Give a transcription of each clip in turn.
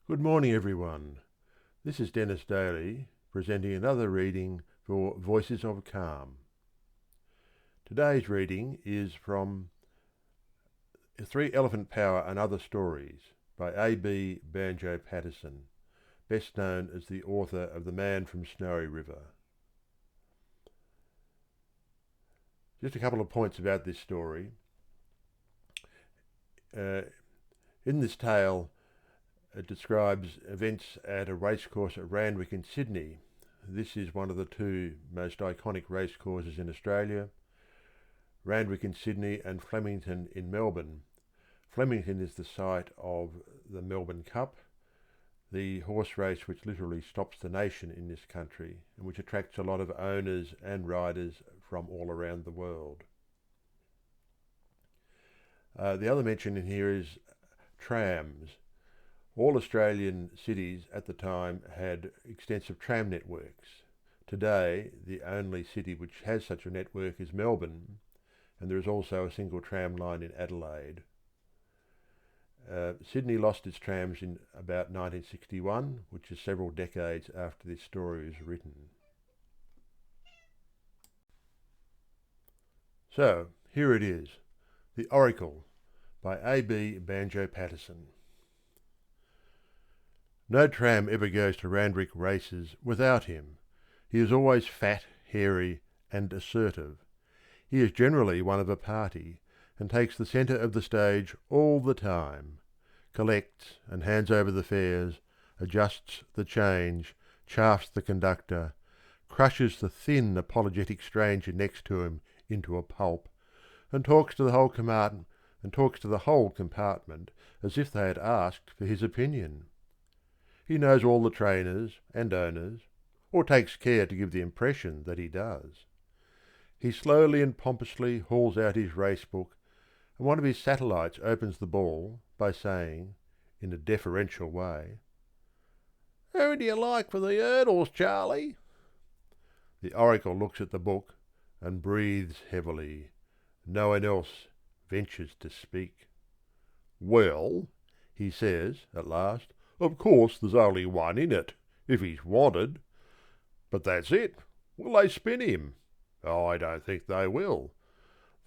Good morning, everyone. This is Denis Daly presenting another reading for Voices of Calm. Today's reading is from Three Elephant Power and Other Stories by A.B. Banjo Paterson, best known as the author of The Man from Snowy River. Just a couple of points about this story. In this tale, it describes events at a racecourse at Randwick in Sydney. This is one of the two most iconic racecourses in Australia, Randwick in Sydney and Flemington in Melbourne. Flemington is the site of the Melbourne Cup, the horse race which literally stops the nation in this country and which attracts a lot of owners and riders from all around the world. The other mention in here is trams. All Australian cities at the time had extensive tram networks. Today, the only city which has such a network is Melbourne, and there is also a single tram line in Adelaide. Sydney lost its trams in about 1961, which is several decades after this story was written. So, here it is, The Oracle by A.B. Banjo Paterson. No tram ever goes to Randwick races without him. He is always fat, hairy, and assertive. He is generally one of a party, and takes the centre of the stage all the time, collects and hands over the fares, adjusts the change, chaffs the conductor, crushes the thin, apologetic stranger next to him into a pulp, and talks to the whole compartment as if they had asked for his opinion. He knows all the trainers and owners, or takes care to give the impression that he does. He slowly and pompously hauls out his race book, and one of his satellites opens the ball by saying, in a deferential way, "Who do you like for the hurdles, Charlie?" The oracle looks at the book and breathes heavily. No one else ventures to speak. "Well," he says at last, "of course there's only one in it, if he's wanted. But that's it. Will they spin him? I don't think they will.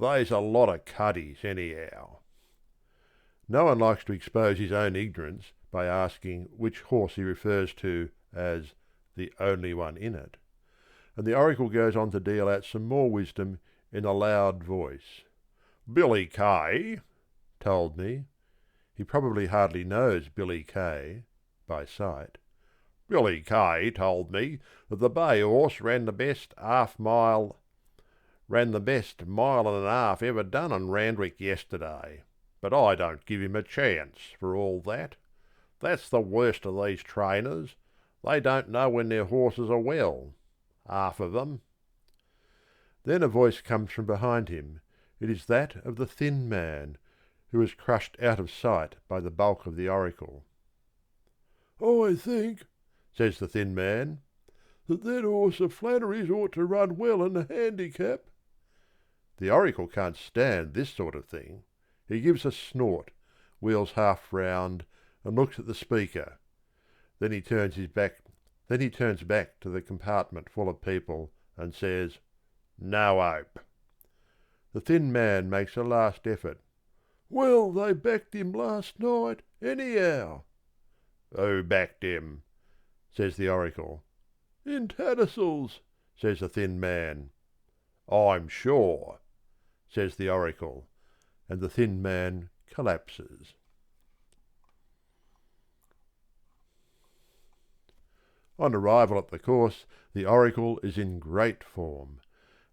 They's a lot of cuddies, anyhow." No one likes to expose his own ignorance by asking which horse he refers to as the only one in it, and the oracle goes on to deal out some more wisdom in a loud voice. "Billy Kay told me." He probably hardly knows Billy Kay by sight. "Billy Kay told me that the bay horse ran the best mile and a half ever done on Randwick yesterday. But I don't give him a chance, for all that. That's the worst of these trainers. They don't know when their horses are well. Half of them." Then a voice comes from behind him. It is that of the thin man, who is crushed out of sight by the bulk of the oracle. "I think," says the thin man, "that horse of Flannery's ought to run well in the handicap." The oracle can't stand this sort of thing. He gives a snort, wheels half round, and looks at the speaker. Then he turns back to the compartment full of people and says, "No hope." The thin man makes a last effort. "Well, they backed him last night, anyhow." "Who backed him?" says the oracle. "In Tattersall's," says the thin man. "I'm sure," says the oracle, and the thin man collapses. On arrival at the course, the oracle is in great form.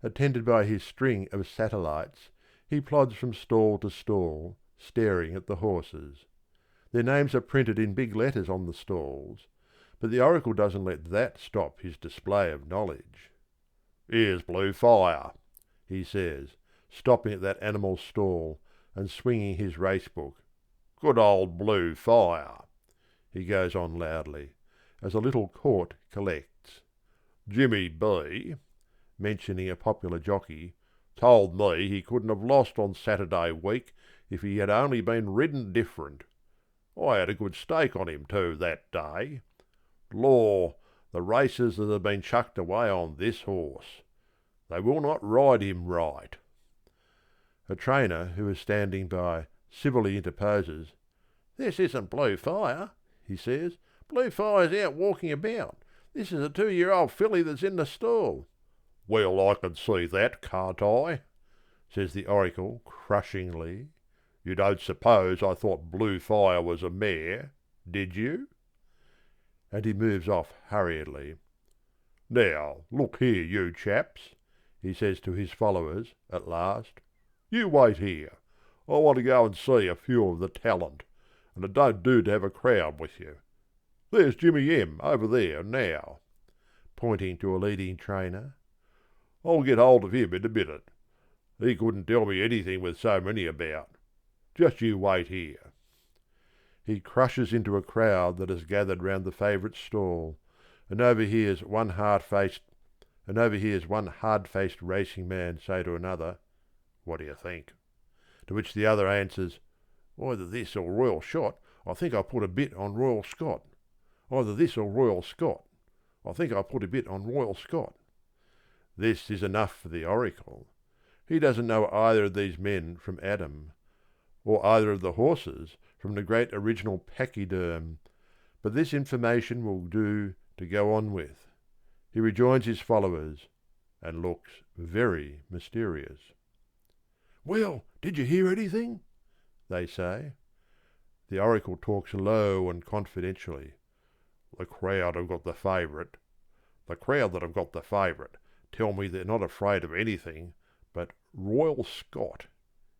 Attended by his string of satellites, he plods from stall to stall, staring at the horses. Their names are printed in big letters on the stalls, but the oracle doesn't let that stop his display of knowledge. "Here's Blue Fire," he says, stopping at that animal's stall and swinging his race book. "Good old Blue Fire," he goes on loudly, as a little court collects. "Jimmy B," mentioning a popular jockey, "told me he couldn't have lost on Saturday week if he had only been ridden different. I had a good stake on him too that day. Law, the racers that have been chucked away on this horse. They will not ride him right." A trainer who is standing by civilly interposes. "This isn't Blue Fire," he says. "Blue Fire's out walking about. This is a 2-year-old filly that's in the stall." "Well, I can see that, can't I?" says the Oracle crushingly. "You don't suppose I thought Blue Fire was a mare, did you?" And he moves off hurriedly. "Now, look here, you chaps," he says to his followers at last. "You wait here. I want to go and see a few of the talent, and it don't do to have a crowd with you. There's Jimmy M. over there now," pointing to a leading trainer. "I'll get hold of him in a minute. He couldn't tell me anything with so many about. Just you wait here." He crushes into a crowd that has gathered round the favourite's stall, and overhears one hard-faced racing man say to another, "What do you think?" To which the other answers, "Either this or Royal Shot. I think I'll put a bit on Royal Scot. Either this or Royal Scot. I think I'll put a bit on Royal Scot." This is enough for the Oracle. He doesn't know either of these men from Adam, or either of the horses from the great original pachyderm, but this information will do to go on with. He rejoins his followers, and looks very mysterious. "Well, did you hear anything?" they say. The Oracle talks low and confidentially. "The crowd have got the favourite. The crowd that have got the favourite tell me they're not afraid of anything but Royal Scot,"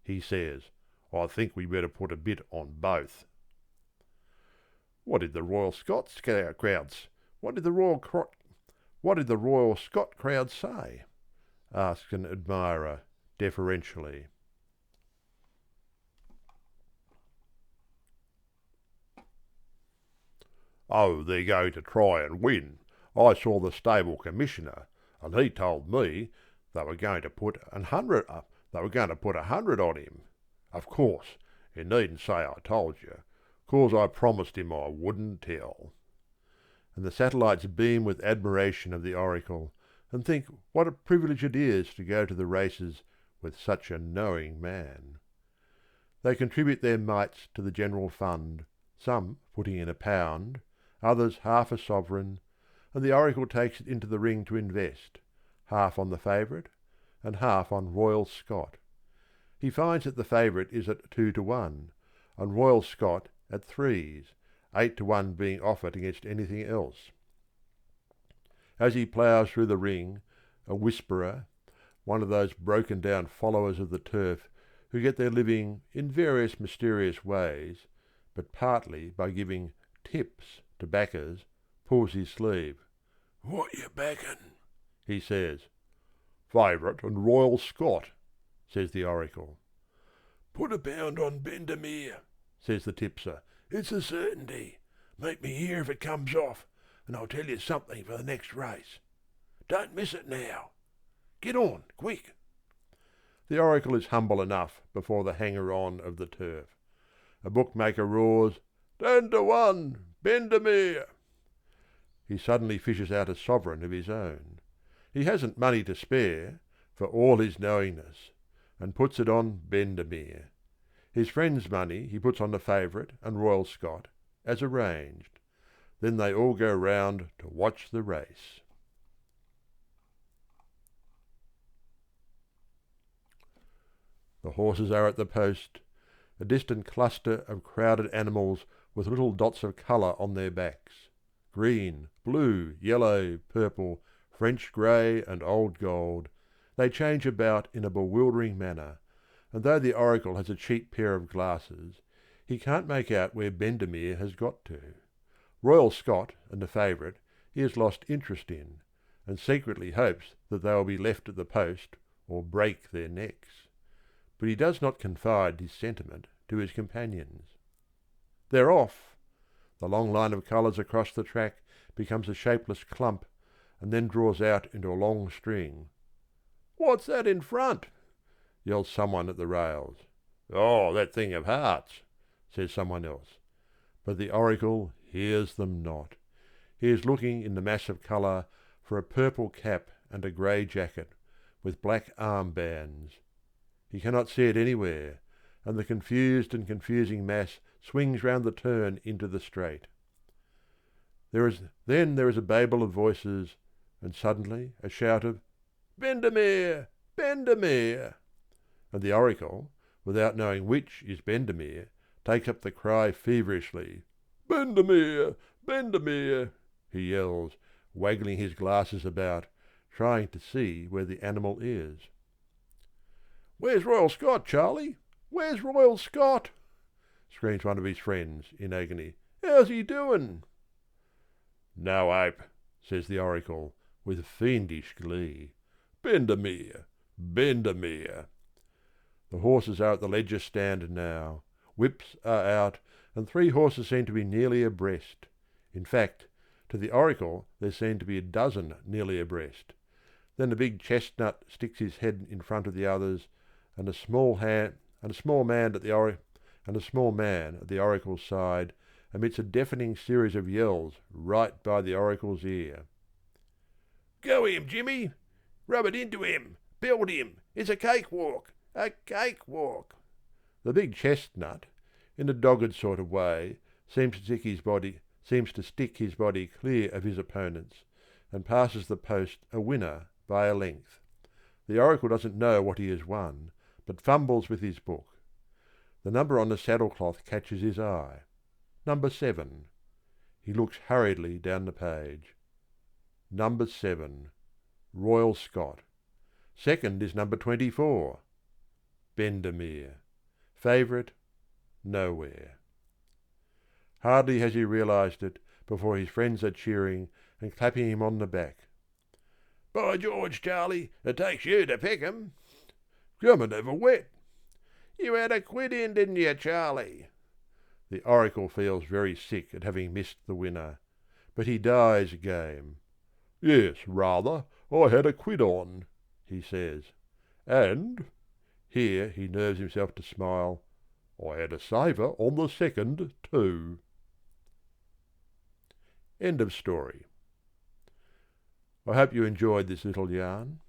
he says. "I think we better put a bit on both." What did the Royal Scot crowds say? Asks an admirer deferentially. "Oh, they're going to try and win. I saw the stable commissioner, and he told me they were going to put $100 on him. Of course, you needn't say I told you, 'cause I promised him I wouldn't tell." And the satellites beam with admiration of the Oracle, and think what a privilege it is to go to the races with such a knowing man. They contribute their mites to the general fund, some putting in £1, others half a sovereign, and the Oracle takes it into the ring to invest, half on the favourite and half on Royal Scot. He finds that the favourite is at 2-1, and Royal Scot at 3s, 8-1 being offered against anything else. As he ploughs through the ring, a whisperer, one of those broken-down followers of the turf who get their living in various mysterious ways, but partly by giving tips to backers, pulls his sleeve. "What you backing?" he says. "Favourite and Royal Scot," says the Oracle. "Put £1 on Bendermere," says the tipster. "It's a certainty. Meet me here if it comes off, and I'll tell you something for the next race. Don't miss it now. Get on, quick." The Oracle is humble enough before the hanger-on of the turf. A bookmaker roars, 10-1, Bendermere. He suddenly fishes out a sovereign of his own. He hasn't money to spare, for all his knowingness, and puts it on Bendermere. His friend's money he puts on the favourite and Royal Scot, as arranged. Then they all go round to watch the race. The horses are at the post, a distant cluster of crowded animals with little dots of colour on their backs. Green, blue, yellow, purple, French grey and old gold, they change about in a bewildering manner, and though the Oracle has a cheap pair of glasses, he can't make out where Bendermere has got to. Royal Scot and the favourite he has lost interest in, and secretly hopes that they will be left at the post or break their necks. But he does not confide his sentiment to his companions. They're off! The long line of colours across the track becomes a shapeless clump, and then draws out into a long string. "What's that in front?" yells someone at the rails. "Oh, that thing of hearts," says someone else. But the oracle hears them not. He is looking in the mass of colour for a purple cap and a grey jacket, with black armbands. He cannot see it anywhere, and the confused and confusing mass swings round the turn into the straight. Then there is a babel of voices, and suddenly a shout of "Bendemeer! Bendemeer!" And the oracle, without knowing which is Bendemeer, takes up the cry feverishly. "Bendemeer! Bendemeer!" he yells, waggling his glasses about, trying to see where the animal is. "Where's Royal Scot, Charlie? Where's Royal Scot?" screams one of his friends in agony. "How's he doing?" "No hope," says the oracle, with fiendish glee. "Bendemeer! Bendemeer!" The horses are at the Ledger stand now. Whips are out, and 3 horses seem to be nearly abreast. In fact, to the oracle there seem to be a dozen nearly abreast. Then the big chestnut sticks his head in front of the others, and a small man at the oracle's side emits a deafening series of yells right by the oracle's ear. "Go him, Jimmy! Rub it into him! Build him! It's a cakewalk! A cakewalk!" The big chestnut, in a dogged sort of way, seems to stick his body clear of his opponents, and passes the post a winner by a length. The oracle doesn't know what he has won, but fumbles with his book. The number on the saddlecloth catches his eye. Number 7. He looks hurriedly down the page. Number 7. Royal Scot. Second is number 24. Bendemeer. Favourite? Nowhere. Hardly has he realised it before his friends are cheering and clapping him on the back. "By George, Charlie, it takes you to pick 'em." "Come and have a wet." "You had a quid in, didn't you, Charlie?" The oracle feels very sick at having missed the winner, but he dies game. "Yes, rather, I had a quid on," he says, "and," here he nerves himself to smile, "I had a saver on the second too." End of story. I hope you enjoyed this little yarn.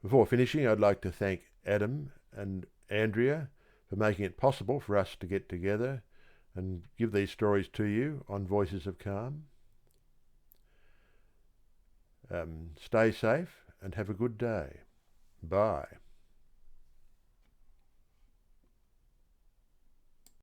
Before finishing, I'd like to thank Adam and Andrea for making it possible for us to get together and give these stories to you on Voices of Calm. Stay safe and have a good day. Bye.